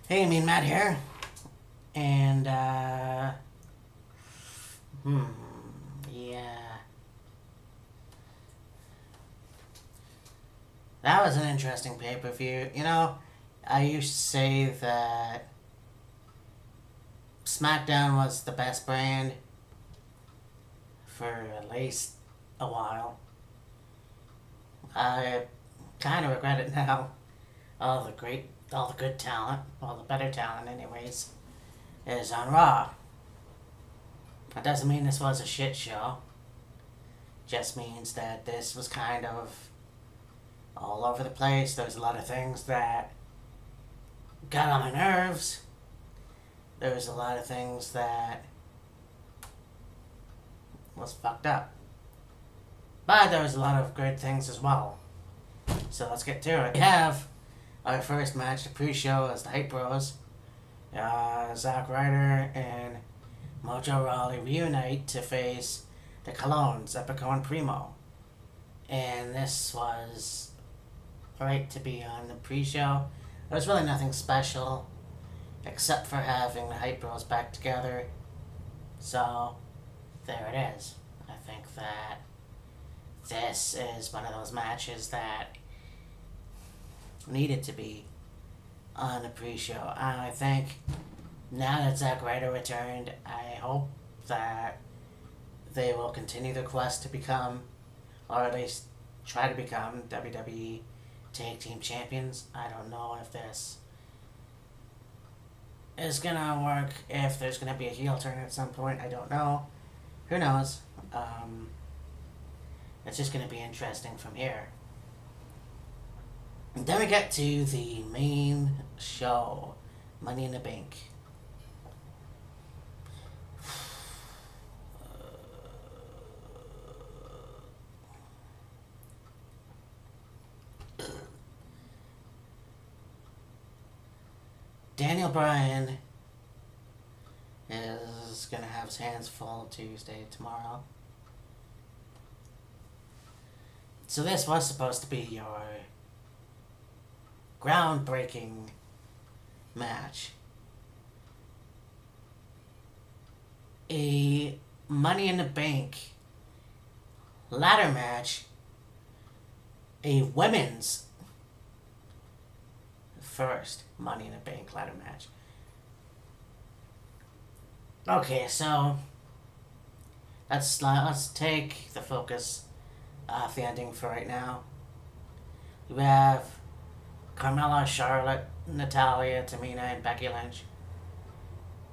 Hey, Mean Matt here. And, hmm, yeah. That was an interesting pay-per-view. I used to say that SmackDown was the best brand for at least a while. I kind of regret it now. All the good talent, all the better talent anyways, is on Raw. That doesn't mean this was a shit show. Just means that this was kind of all over the place. There's a lot of things that got on my nerves. There's a lot of things that was fucked up. But there was a lot of good things as well. So let's get to it. We have our first match, the pre-show, as the Hype Bros. Zack Ryder and Mojo Rawley reunite to face the Colognes, Epico and Primo. And this was right to be on the pre-show. There was really nothing special except for having the Hype Bros back together. So there it is. I think that this is one of those matches that needed to be on the pre-show. I think now that Zack Ryder returned, I hope that they will continue their quest to become, or at least try to become, WWE Tag Team Champions. I don't know if this is gonna work, if there's gonna be a heel turn at some point. I don't know. Who knows? It's just gonna be interesting from here. And then we get to the main show, Money in the Bank. Daniel Bryan is going to have his hands full tomorrow. So this was supposed to be your groundbreaking match. A Money in the Bank ladder match. A women's first Money in the Bank ladder match. Okay, so let's take the focus off the ending for right now. We have Carmella, Charlotte, Natalya, Tamina, and Becky Lynch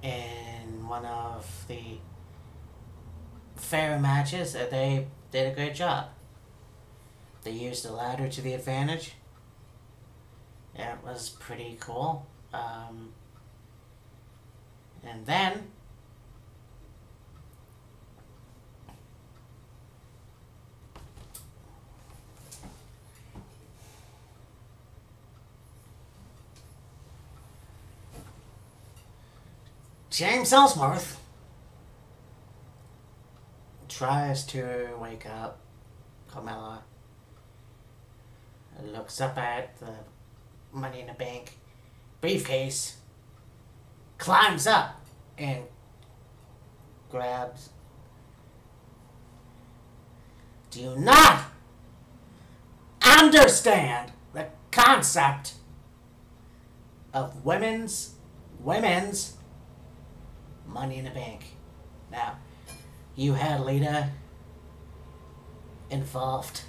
in one of the fair matches that they did a great job. They used the ladder to the advantage. It was pretty cool. And then James Ellsworth tries to wake up Carmella, looks up at the Money in the Bank briefcase, climbs up, and grabs. Do you not understand the concept of women's Money in the Bank? Now, you had Lita involved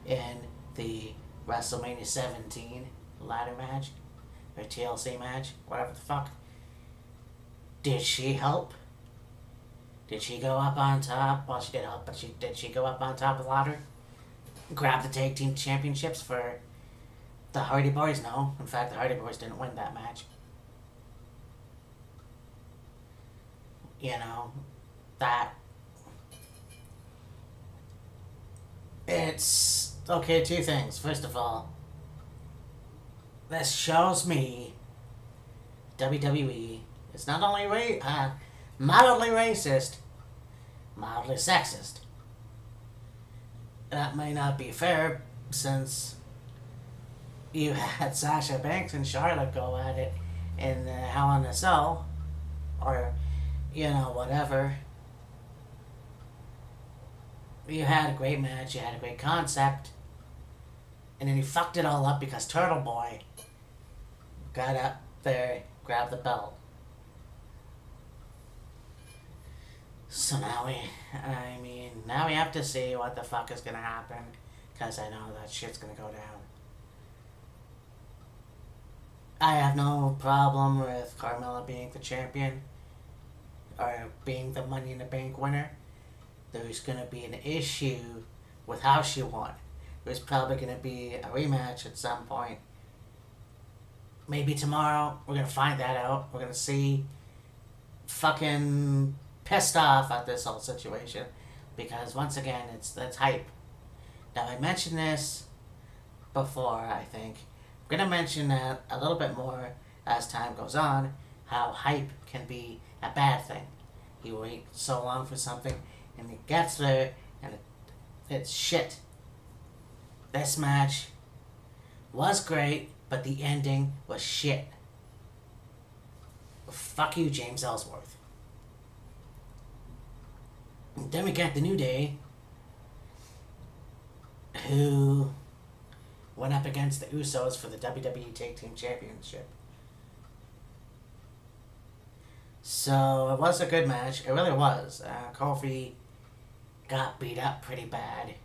in the WrestleMania 17 ladder match, or TLC match, whatever the fuck. Did she help? Did she go up on top? Well, she did help, but did she go up on top of the ladder? Grab the tag team championships for the Hardy Boys? No. In fact, the Hardy Boys didn't win that match. You know, that... It's... Okay, two things. First of all, this shows me WWE is not only mildly racist, mildly sexist. That may not be fair, since you had Sasha Banks and Charlotte go at it in Hell in a Cell, or, you know, whatever. You had a great match, you had a great concept, and then you fucked it all up because Turtle Boy got up there, grabbed the belt. So now now we have to see what the fuck is gonna happen, because I know that shit's gonna go down. I have no problem with Carmella being the champion, or being the Money in the Bank winner. There's gonna be an issue with how she won. There's probably gonna be a rematch at some point. Maybe tomorrow. We're gonna find that out. We're gonna see. Fucking pissed off at this whole situation, because once again it's hype. Now I mentioned this before, I think. I'm gonna mention that a little bit more as time goes on, how hype can be a bad thing. You wait so long for something and it gets there and it's shit. This match was great, but the ending was shit. Fuck you, James Ellsworth. And then we got the New Day, who went up against the Usos for the WWE Tag Team Championship. So it was a good match. It really was. Kofi got beat up pretty bad.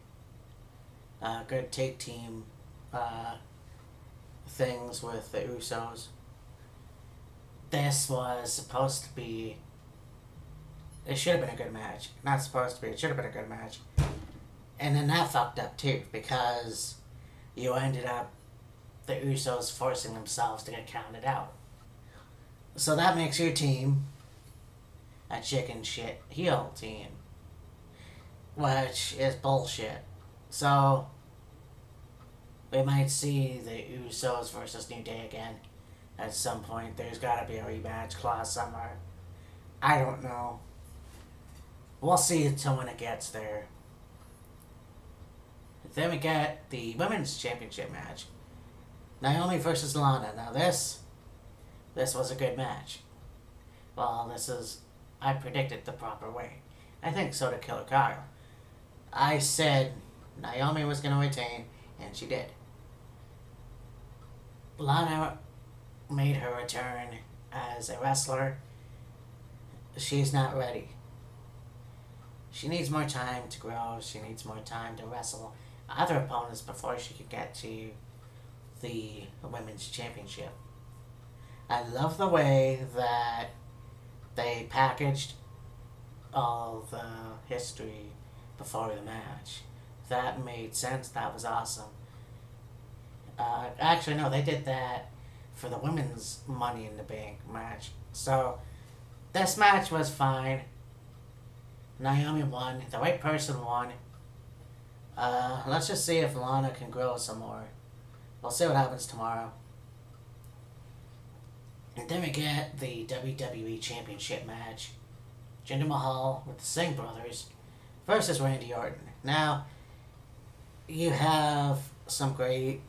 Good tag team things with the Usos. This was supposed to be... It should have been a good match. Not supposed to be. It should have been a good match. And then that fucked up too, because you ended up the Usos forcing themselves to get counted out. So that makes your team a chicken shit heel team, which is bullshit. So we might see the Usos versus New Day again at some point. There's gotta be a rematch clause somewhere. I don't know. We'll see until when it gets there. Then we get the Women's Championship match. Naomi versus Lana. Now this was a good match. Well, I predicted the proper way. I think so did Killer Kyle. I said Naomi was going to retain, and she did. Lana made her return as a wrestler. She's not ready. She needs more time to grow. She needs more time to wrestle other opponents before she could get to the Women's Championship. I love the way that they packaged all the history before the match. That made sense. That was awesome. Actually, no, they did that for the Women's Money in the Bank match. So, this match was fine. Naomi won. The right person won. Let's just see if Lana can grow some more. We'll see what happens tomorrow. And then we get the WWE Championship match. Jinder Mahal with the Singh brothers versus Randy Orton. Now, you have some great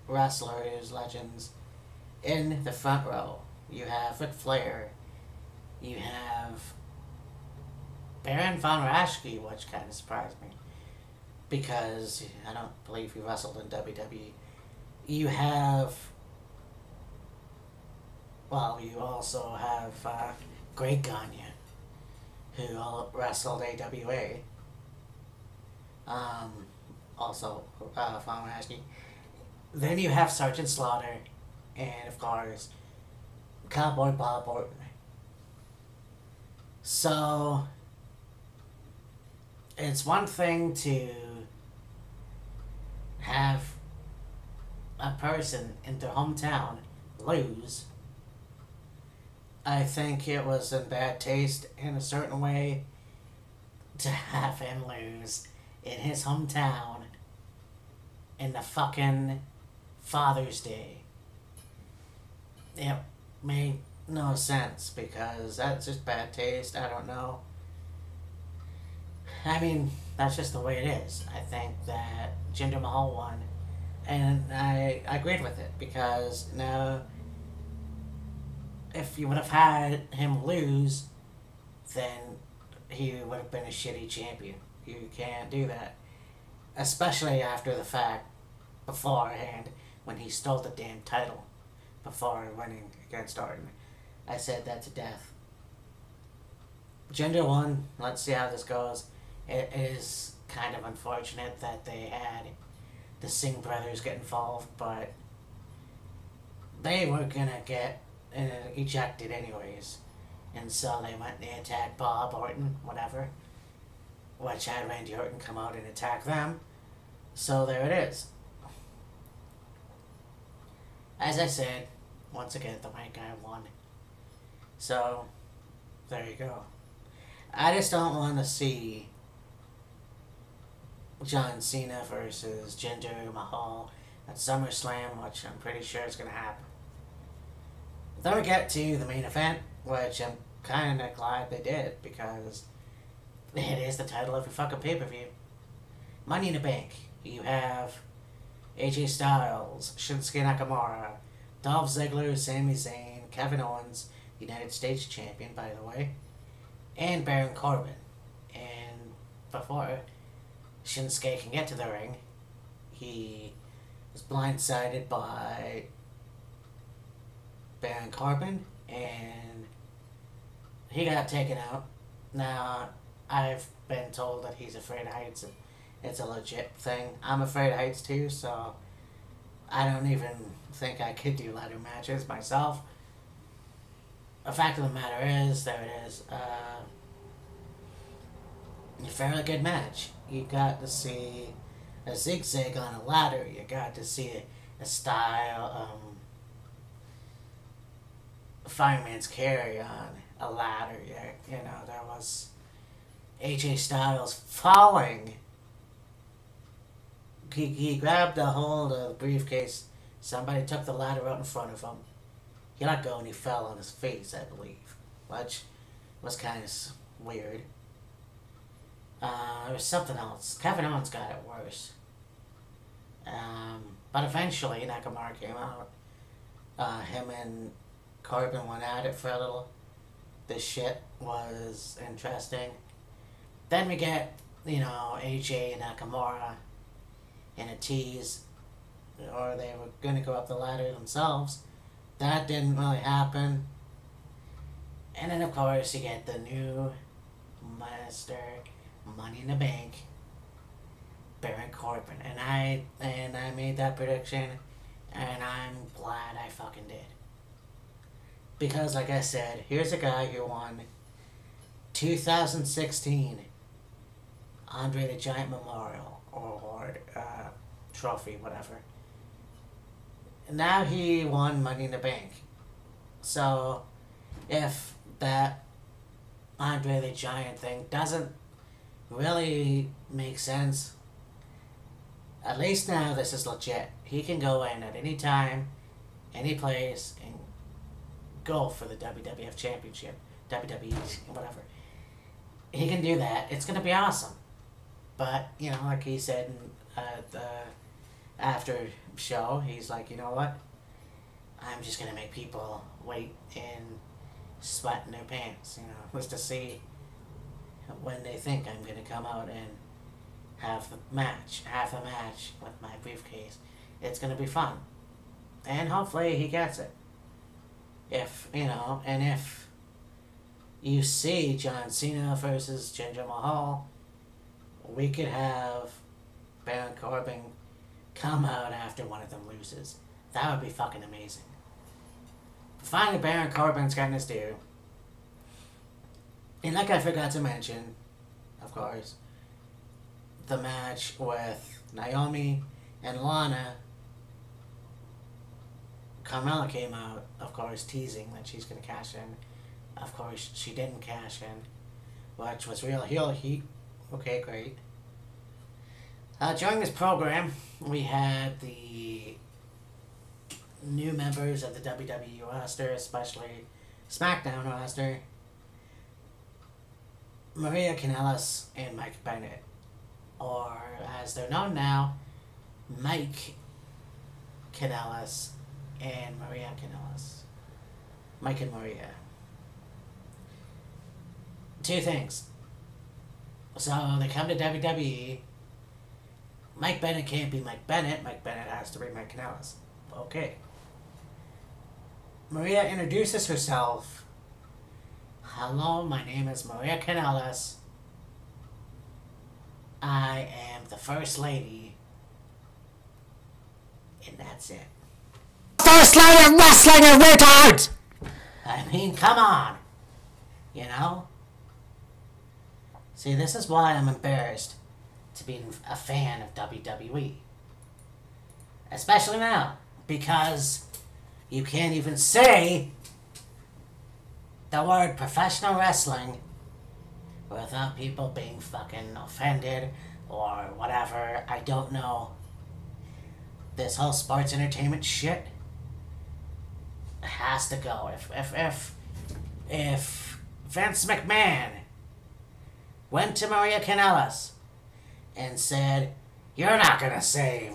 wrestlers, legends, in the front row. You have Ric Flair. You have Baron Von Raschke, which kind of surprised me, because I don't believe he wrestled in WWE. You have... Well, you also have Greg Gagne, who wrestled AWA. Also, Von Raschke. Then you have Sergeant Slaughter, and of course, Cowboy Bob Orton. So, it's one thing to have a person in their hometown lose. I think it was in bad taste in a certain way to have him lose in his hometown in the fucking Father's Day. It made no sense, because that's just bad taste. I don't know. I mean, that's just the way it is. I think that Jinder Mahal won, and I agreed with it, because now if you would have had him lose, then he would have been a shitty champion. You can't do that. Especially after the fact, beforehand, when he stole the damn title before winning against Orton. I said that to death. Jinder won. Let's see how this goes. It is kind of unfortunate that they had the Singh brothers get involved, but they were gonna get ejected anyways. And so they went and they attacked Bob Orton, whatever, which had Randy Orton come out and attack them. So there it is. As I said, once again, the white guy won. So, there you go. I just don't want to see John Cena versus Jinder Mahal at SummerSlam, which I'm pretty sure is going to happen. Then we get to the main event, which I'm kind of glad they did, because it is the title of your fucking pay-per-view. Money in the Bank. You have AJ Styles, Shinsuke Nakamura, Dolph Ziggler, Sami Zayn, Kevin Owens, United States Champion, by the way, and Baron Corbin. And before Shinsuke can get to the ring, he was blindsided by Baron Corbin, and he got taken out. Now, I've been told that he's afraid of heights. It's a legit thing. I'm afraid of heights too, so I don't even think I could do ladder matches myself. The fact of the matter is, there it is, a fairly good match. You got to see a zigzag on a ladder. You got to see a style, fireman's carry on a ladder. You know, there was AJ Styles falling. He grabbed a hold of the briefcase. Somebody took the ladder out in front of him. He let go and he fell on his face, I believe, which was kind of weird. There was something else. Kevin Owens got it worse. But eventually Nakamura came out. Him and Corbin went at it for a little. This shit was interesting. Then we get, AJ and Nakamura in a tease, or they were going to go up the ladder themselves. That didn't really happen. And then, of course, you get the new Master Money in the Bank, Baron Corbin. And I made that prediction, and I'm glad I fucking did. Because, like I said, here's a guy who won 2016 Andre the Giant Memorial Award, trophy, whatever. Now he won Money in the Bank. So, if that Andre the Giant thing doesn't really make sense, at least now this is legit. He can go in at any time, any place, and go for the WWF Championship, WWE, whatever. He can do that. It's going to be awesome. But, like he said in the after show, he's like, you know what? I'm just going to make people wait and sweat in their pants, just to see when they think I'm going to come out and have the match with my briefcase. It's going to be fun. And hopefully he gets it. If you see John Cena versus Jinder Mahal, we could have Baron Corbin come out after one of them loses. That would be fucking amazing. Finally, Baron Corbin's getting his due. And like I forgot to mention, of course, the match with Naomi and Lana. Carmella came out, of course, teasing that she's going to cash in. Of course, she didn't cash in, which was real heel heat. Okay, great. During this program, we had the new members of the WWE roster, especially SmackDown roster, Maria Kanellis and Mike Bennett, or as they're known now, Mike Kanellis and Maria Kanellis. Mike and Maria. Two things. So they come to WWE. Mike Bennett can't be Mike Bennett. Mike Bennett has to be Mike Kanellis. Okay. Maria introduces herself. Hello, my name is Maria Kanellis. I am the First Lady. And that's it. First Lady of Wrestling, you retard! I mean, come on. You know? See, this is why I'm embarrassed to be a fan of WWE. Especially now. Because you can't even say the word professional wrestling without people being fucking offended or whatever. I don't know. This whole sports entertainment shit has to go. If Vince McMahon went to Maria Kanellis and said, "You're not gonna say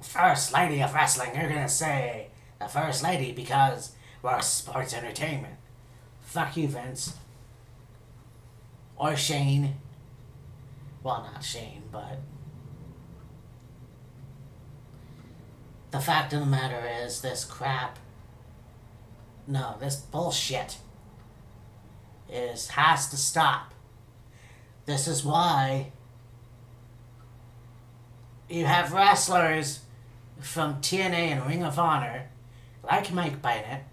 First Lady of Wrestling, you're gonna say the First Lady because we're sports entertainment." Fuck you, Vince. Or Shane. Well, not Shane, but the fact of the matter is, this bullshit has to stop. This is why you have wrestlers from TNA and Ring of Honor, like Mike Bennett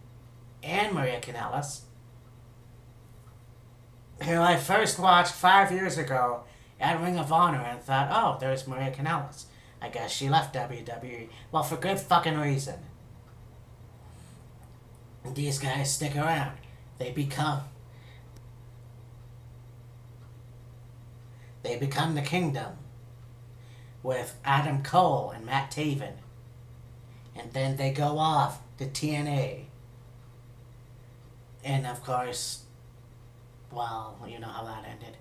and Maria Kanellis, who I first watched 5 years ago at Ring of Honor and thought, oh, there's Maria Kanellis. I guess she left WWE. Well, for good fucking reason. These guys stick around. They become the Kingdom with Adam Cole and Matt Taven. And then they go off to TNA. And of course, well, you know how that ended.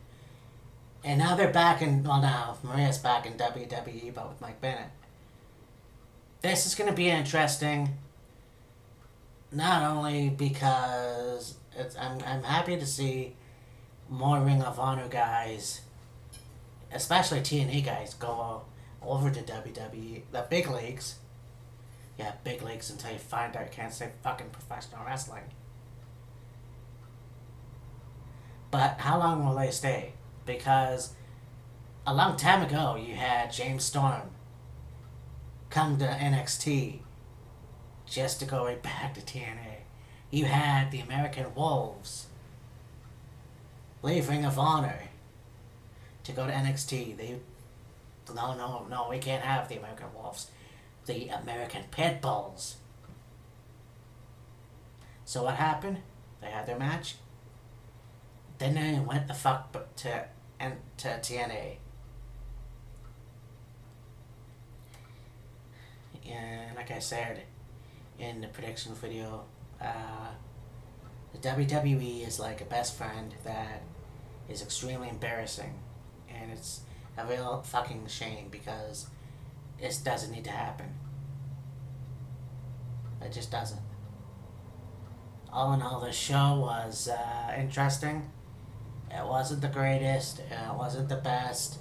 And now they're back now Maria's back in WWE, but with Mike Bennett. This is going to be interesting. Not only because I'm happy to see more Ring of Honor guys, especially TNA guys, go over to WWE, the big leagues. Yeah, big leagues until you find out you can't say fucking professional wrestling. But how long will they stay? Because a long time ago, you had James Storm come to NXT just to go right back to TNA. You had the American Wolves leave Ring of Honor to go to NXT. No, we can't have the American Wolves. The American Pitbulls. So what happened? They had their match. Then they went the fuck to TNA. And like I said in the prediction video, the WWE is like a best friend that is extremely embarrassing. And it's a real fucking shame because it doesn't need to happen. It just doesn't. All in all, the show was interesting. It wasn't the greatest, it wasn't the best.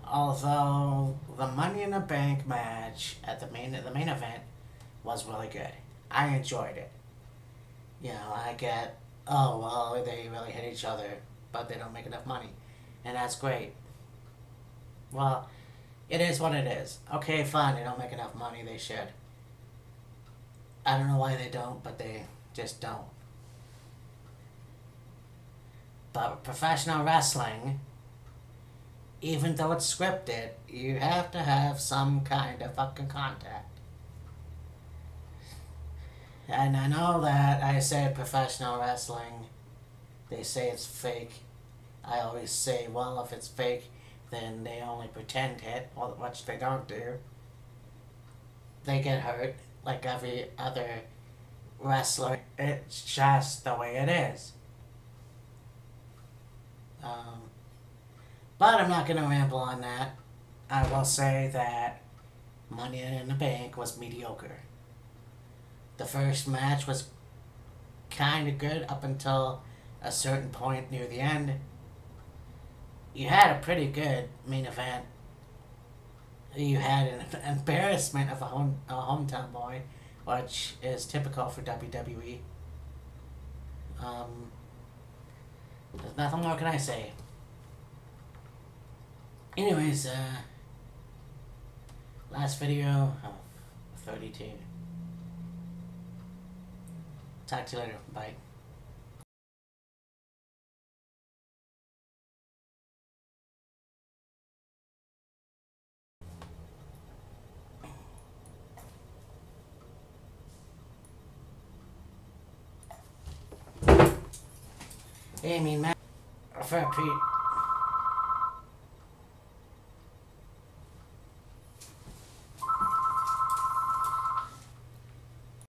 Although the Money in the Bank match at the main event was really good. I enjoyed it. You know, I get, oh well, they really hit each other, but they don't make enough money. And that's great. Well, it is what it is. Okay, fine, they don't make enough money, they should. I don't know why they don't, but they just don't. But professional wrestling, even though it's scripted, you have to have some kind of fucking contact. And I know that I said professional wrestling, they say it's fake. I always say, well, if it's fake, then they only pretend it, which they don't do. They get hurt like every other wrestler. It's just the way it is. But I'm not going to ramble on that. I will say that Money in the Bank was mediocre. The first match was kind of good up until a certain point near the end. You had a pretty good main event. You had an embarrassment of a hometown boy, which is typical for WWE. There's nothing more can I say. Anyways, last video of 32. Talk to you later. Bye. Hey, I mean, Matt, for a